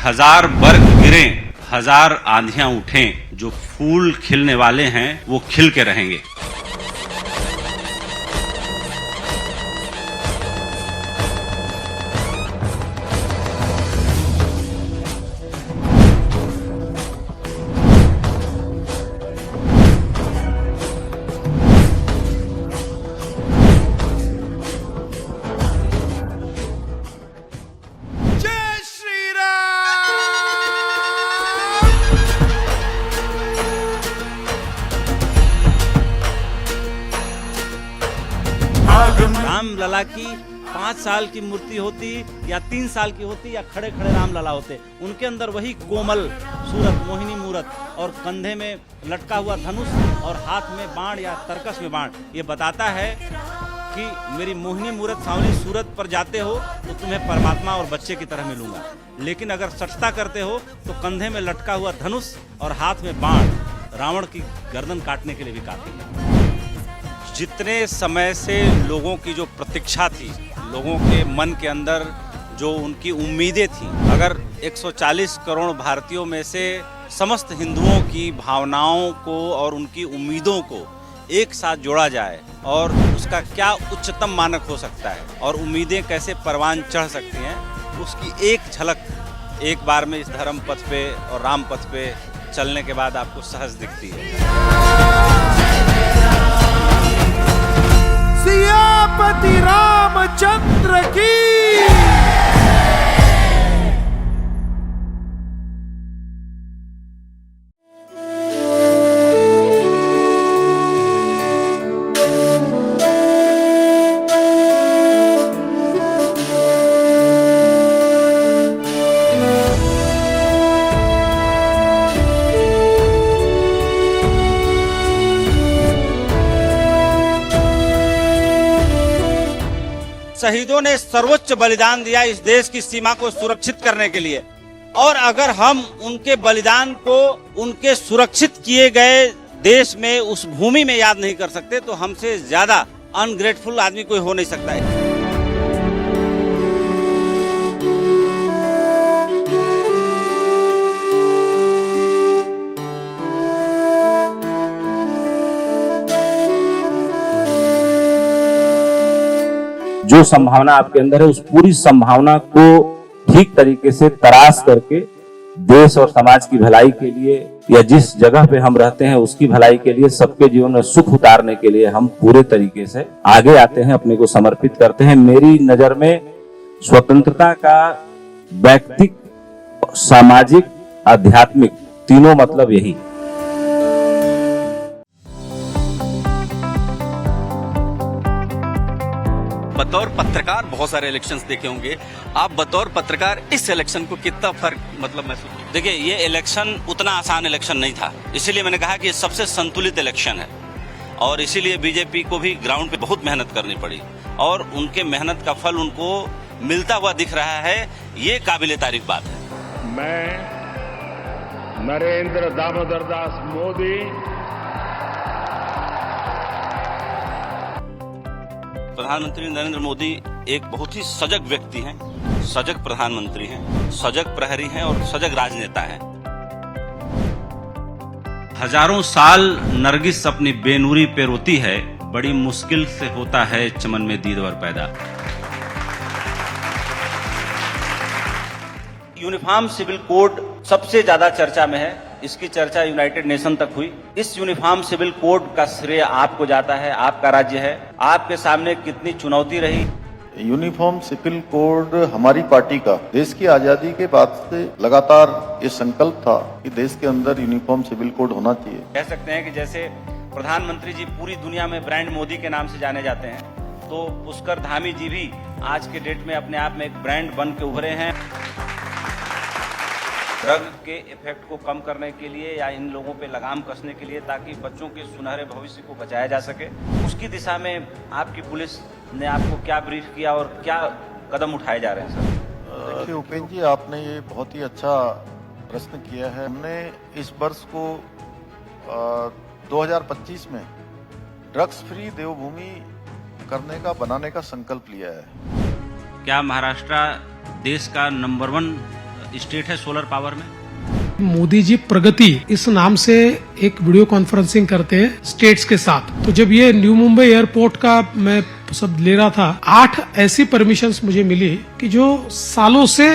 1000 बर्ग गिरें, 1000 आंधियां उठें, जो फूल खिलने वाले हैं वो खिल के रहेंगे। रामलला की 5 साल की मूर्ति होती या 3 साल की होती या खड़े खड़े रामलला होते, उनके अंदर वही कोमल सूरत, मोहिनी मूरत और कंधे में लटका हुआ धनुष और हाथ में बाण या तरकस में बाण, ये बताता है कि मेरी मोहिनी मूरत सांवली सूरत पर जाते हो तो तुम्हें परमात्मा और बच्चे की तरह मिलूंगा, लेकिन अगर सचता करते हो तो कंधे में लटका हुआ धनुष और हाथ में बाण रावण की गर्दन काटने के लिए भी काफी है। जितने समय से लोगों की जो प्रतीक्षा थी, लोगों के मन के अंदर जो उनकी उम्मीदें थी, अगर 140 करोड़ भारतीयों में से समस्त हिंदुओं की भावनाओं को और उनकी उम्मीदों को एक साथ जोड़ा जाए और उसका क्या उच्चतम मानक हो सकता है और उम्मीदें कैसे परवान चढ़ सकती हैं, उसकी एक झलक एक बार में इस धर्म पथ पे और राम पथ पे चलने के बाद आपको सहज दिखती है। सियापति रामचंद्र की। शहीदों ने सर्वोच्च बलिदान दिया इस देश की सीमा को सुरक्षित करने के लिए, और अगर हम उनके बलिदान को उनके सुरक्षित किए गए देश में, उस भूमि में याद नहीं कर सकते तो हमसे ज्यादा अनग्रेटफुल आदमी कोई हो नहीं सकता है। जो संभावना आपके अंदर है, उस पूरी संभावना को ठीक तरीके से तराश करके देश और समाज की भलाई के लिए या जिस जगह पे हम रहते हैं उसकी भलाई के लिए, सबके जीवन में सुख उतारने के लिए हम पूरे तरीके से आगे आते हैं, अपने को समर्पित करते हैं। मेरी नजर में स्वतंत्रता का व्यक्तिक, सामाजिक, आध्यात्मिक तीनों मतलब यही। बतौर पत्रकार बहुत सारे इलेक्शंस देखे होंगे, आप बतौर पत्रकार इस इलेक्शन को कितना फर्क मतलब महसूस किया? देखिए, ये इलेक्शन उतना आसान इलेक्शन नहीं था, इसीलिए मैंने कहा कि ये सबसे संतुलित इलेक्शन है और इसीलिए बीजेपी को भी ग्राउंड पे बहुत मेहनत करनी पड़ी और उनके मेहनत का फल उनको मिलता हुआ दिख रहा है, ये काबिले तारीफ बात है। मैं नरेंद्र दामोदर दास मोदी प्रधानमंत्री नरेंद्र मोदी एक बहुत ही सजग व्यक्ति हैं, सजग प्रधानमंत्री हैं, सजग प्रहरी हैं और सजग राजनेता हैं। हजारों साल नरगिस अपनी बेनूरी पे रोती है, बड़ी मुश्किल से होता है चमन में दीदवर पैदा। यूनिफॉर्म सिविल कोड सबसे ज्यादा चर्चा में है, इसकी चर्चा यूनाइटेड नेशन तक हुई। इस यूनिफॉर्म सिविल कोड का श्रेय आपको जाता है, आपका राज्य है। आपके सामने कितनी चुनौती रही। यूनिफॉर्म सिविल कोड हमारी पार्टी का देश की आजादी के बाद से लगातार ये संकल्प था कि देश के अंदर यूनिफॉर्म सिविल कोड होना चाहिए। कह सकते हैं कि जैसे प्रधानमंत्री जी पूरी दुनिया में ब्रांड मोदी के नाम से जाने जाते हैं, तो पुष्कर धामी जी भी आज के डेट में अपने आप में एक ब्रांड बन के उभरे हैं। ड्रग के इफेक्ट को कम करने के लिए या इन लोगों पे लगाम कसने के लिए, ताकि बच्चों के सुनहरे भविष्य को बचाया जा सके, उसकी दिशा में आपकी पुलिस ने आपको क्या ब्रीफ किया और क्या कदम उठाए जा रहे हैं सर? देखिए उपेंद्र जी, आपने ये बहुत ही अच्छा प्रश्न किया है। हमने इस वर्ष को 2025 में ड्रग्स फ्री देवभूमि करने का, बनाने का संकल्प लिया है। क्या महाराष्ट्र देश का नंबर 1 स्टेट है सोलर पावर में। मोदी जी प्रगति इस नाम से एक वीडियो कॉन्फ्रेंसिंग करते हैं स्टेट्स के साथ। तो जब ये न्यू मुंबई एयरपोर्ट का मैं सब ले रहा था, 8 ऐसी परमिशंस मुझे मिली कि जो सालों से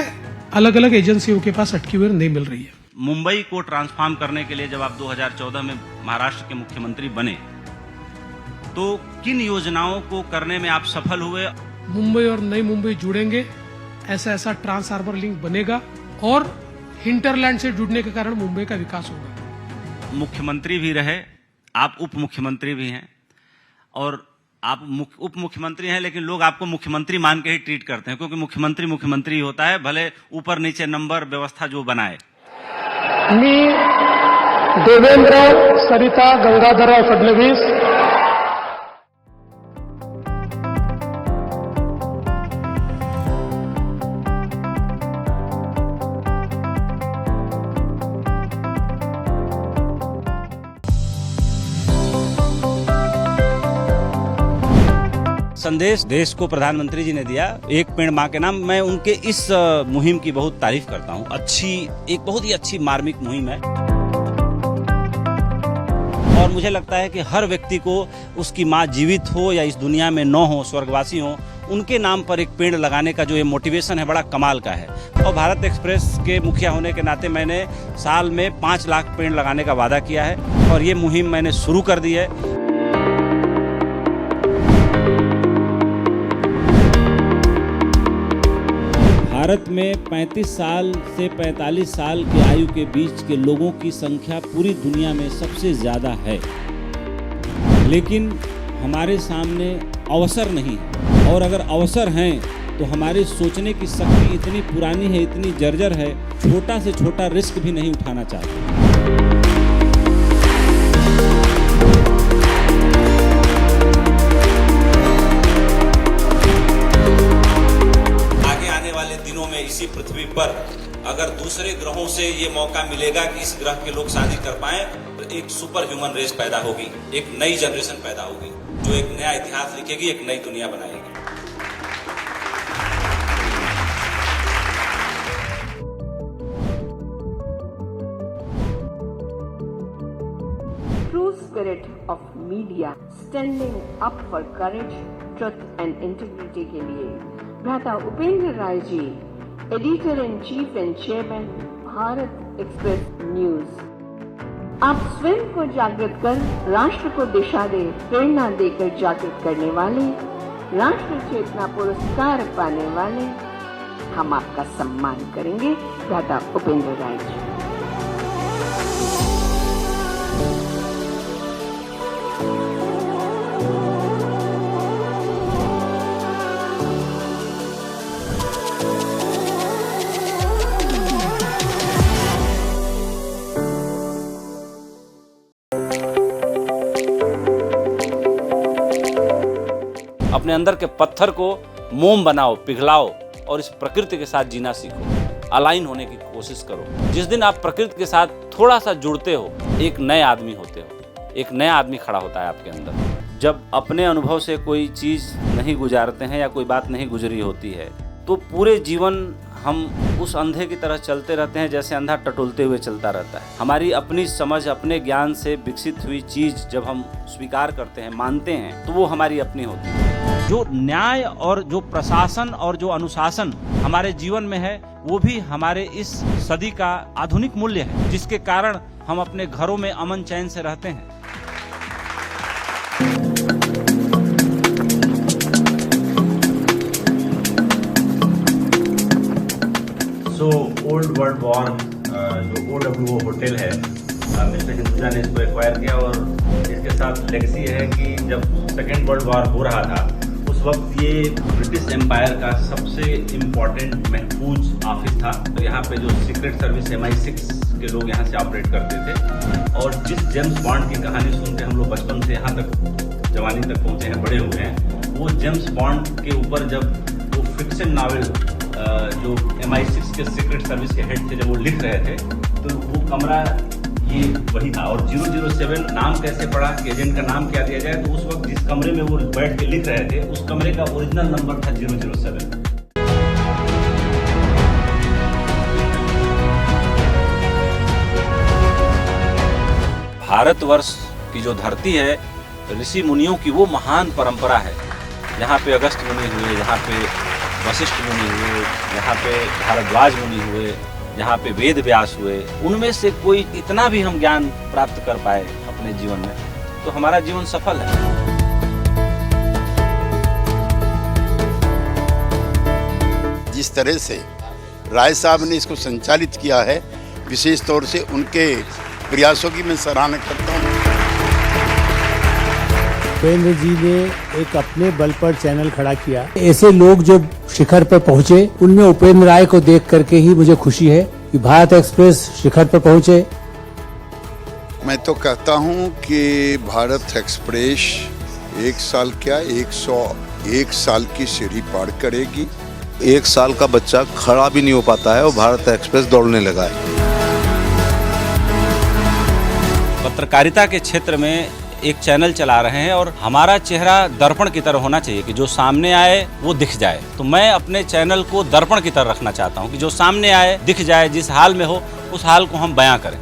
अलग अलग एजेंसियों के पास अटकी हुई नहीं मिल रही है। मुंबई को ट्रांसफॉर्म करने के लिए जब आप 2014 में महाराष्ट्र के मुख्यमंत्री बने तो किन योजनाओं को करने में आप सफल हुए? मुंबई और नई मुंबई जुड़ेंगे, ऐसा ट्रांस हार्बर लिंक बनेगा और हिंटरलैंड से जुड़ने के कारण मुंबई का विकास होगा। मुख्यमंत्री भी रहे, आप उप मुख्यमंत्री भी हैं और आप उप मुख्यमंत्री हैं, लेकिन लोग आपको मुख्यमंत्री मान के ही ट्रीट करते हैं क्योंकि मुख्यमंत्री मुख्यमंत्री होता है, भले ऊपर नीचे नंबर व्यवस्था जो बनाए। मी देवेंद्र सरिता गंगाधरराव फडणवीस संदेश देश को प्रधानमंत्री जी ने दिया, एक पेड़ माँ के नाम। मैं उनके इस मुहिम की बहुत तारीफ करता हूँ। एक बहुत ही अच्छी मार्मिक मुहिम है और मुझे लगता है कि हर व्यक्ति को उसकी माँ जीवित हो या इस दुनिया में न हो, स्वर्गवासी हो, उनके नाम पर एक पेड़ लगाने का जो ये मोटिवेशन है बड़ा कमाल का है। और भारत एक्सप्रेस के मुखिया होने के नाते मैंने साल में 5 लाख पेड़ लगाने का वादा किया है और ये मुहिम मैंने शुरू कर दी है। भारत में 35 साल से 45 साल के आयु के बीच के लोगों की संख्या पूरी दुनिया में सबसे ज़्यादा है, लेकिन हमारे सामने अवसर नहीं है और अगर अवसर हैं तो हमारे सोचने की शक्ति इतनी पुरानी है, इतनी जर्जर है, छोटा से छोटा रिस्क भी नहीं उठाना चाहते। इसी पृथ्वी पर अगर दूसरे ग्रहों से ये मौका मिलेगा कि इस ग्रह के लोग शादी कर पाएं तो एक सुपर ह्यूमन रेस पैदा होगी, एक नई जनरेशन पैदा होगी जो एक नया इतिहास लिखेगी, एक नई दुनिया बनाएगी। True spirit of media standing up for courage, truth and integrity के लिए भ्राता Upendra Rai ji, editor in chief and chairman Bharat express news, आप स्वयं को जागृत कर राष्ट्र को दिशा दे, प्रेरणा देकर जागृत करने वाले, राष्ट्र चेतना पुरस्कार पाने वाले, हम आपका सम्मान करेंगे भ्राता उपेंद्र राय जी। अपने अंदर के पत्थर को मोम बनाओ, पिघलाओ और इस प्रकृति के साथ जीना सीखो, अलाइन होने की कोशिश करो। जिस दिन आप प्रकृति के साथ थोड़ा सा जुड़ते हो, एक नए आदमी होते हो, एक नया आदमी खड़ा होता है आपके अंदर। जब अपने अनुभव से कोई चीज़ नहीं गुजारते हैं या कोई बात नहीं गुजरी होती है तो पूरे जीवन हम उस अंधे की तरह चलते रहते हैं, जैसे अंधा टटोलते हुए चलता रहता है। हमारी अपनी समझ, अपने ज्ञान से विकसित हुई चीज़ जब हम स्वीकार करते हैं, मानते हैं, तो वो हमारी अपनी होती है। जो न्याय और जो प्रशासन और जो अनुशासन हमारे जीवन में है वो भी हमारे इस सदी का आधुनिक मूल्य है, जिसके कारण हम अपने घरों में अमन चैन से रहते हैं। ओल्ड वर्ल्ड वॉर जो OWO होटल है, मिस्टर हिंदुजा ने इसको एक्वायर किया और इसके साथ लेगेसी है कि जब सेकेंड वर्ल्ड वॉर हो रहा था उस वक्त ये ब्रिटिश एम्पायर का सबसे इम्पोर्टेंट महफूज ऑफिस था। तो यहाँ पे जो सीक्रेट सर्विस MI6 के लोग यहाँ से ऑपरेट करते थे और जिस जेम्स बॉन्ड की कहानी सुनते हम लोग बचपन से यहाँ तक जवानी तक पहुँचे हैं, बड़े हुए हैं, वो जेम्स बॉन्ड के ऊपर जब वो फिक्शन नावल जो MI6 के सीक्रेट सर्विस के हेड थे जब वो लिख रहे थे तो वो कमरा ये वही था। और 007 नाम कैसे पड़ा, एजेंट का नाम क्या दिया जाए, तो उस वक्त जिस कमरे में वो बैठ के लिख रहे थे उस कमरे का ओरिजिनल नंबर था 007। भारतवर्ष की जो धरती है ऋषि मुनियों की वो महान परंपरा है। यहाँ पे अगस्त मुनि हुए, यहाँ पे वशिष्ठ मुनि हुए, यहाँ पे भारद्वाज मुनि हुए, यहाँ पे वेद व्यास हुए, उनमें से कोई इतना भी हम ज्ञान प्राप्त कर पाए अपने जीवन में तो हमारा जीवन सफल है। जिस तरह से राय साहब ने इसको संचालित किया है, विशेष तौर से उनके प्रयासों की मैं सराहना करता हूँ। उपेंद्र जी ने एक अपने बल पर चैनल खड़ा किया। ऐसे लोग जो शिखर पर पहुंचे, उनमें उपेंद्र राय को देख करके ही मुझे खुशी है कि भारत एक्सप्रेस शिखर पर पहुंचे। मैं तो कहता हूं कि भारत एक्सप्रेस 1 साल क्या 101 साल की सीढ़ी पार करेगी। 1 साल का बच्चा खड़ा भी नहीं हो पाता है और भारत एक्सप्रेस दौड़ने लगा है। पत्रकारिता के क्षेत्र में एक चैनल चला रहे हैं और हमारा चेहरा दर्पण की तरह होना चाहिए कि जो सामने आए वो दिख जाए। तो मैं अपने चैनल को दर्पण की तरह रखना चाहता हूं कि जो सामने आए दिख जाए, जिस हाल में हो उस हाल को हम बयां करें।